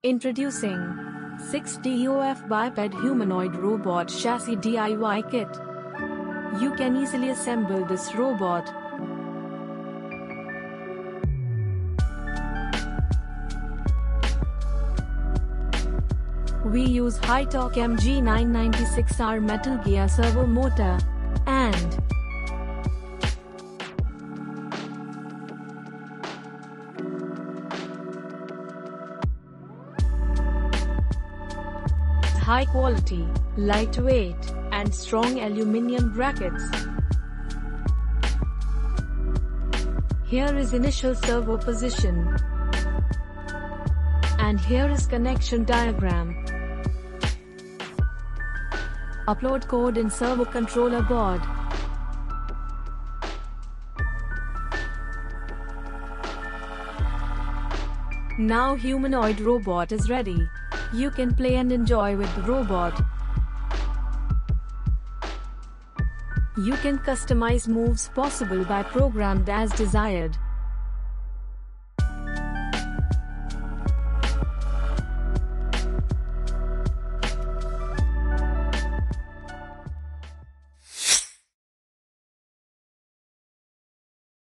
Introducing 17DOF Biped Humanoid Robot Chassis DIY Kit. You can easily assemble this robot. We use high-torque MG996R metal gear servo motor and high quality, lightweight, and strong aluminium brackets. Here is initial servo position. And here is connection diagram. Upload code in servo controller board. Now humanoid robot is ready. You can play and enjoy with the robot. You can customize moves possible by programmed as desired.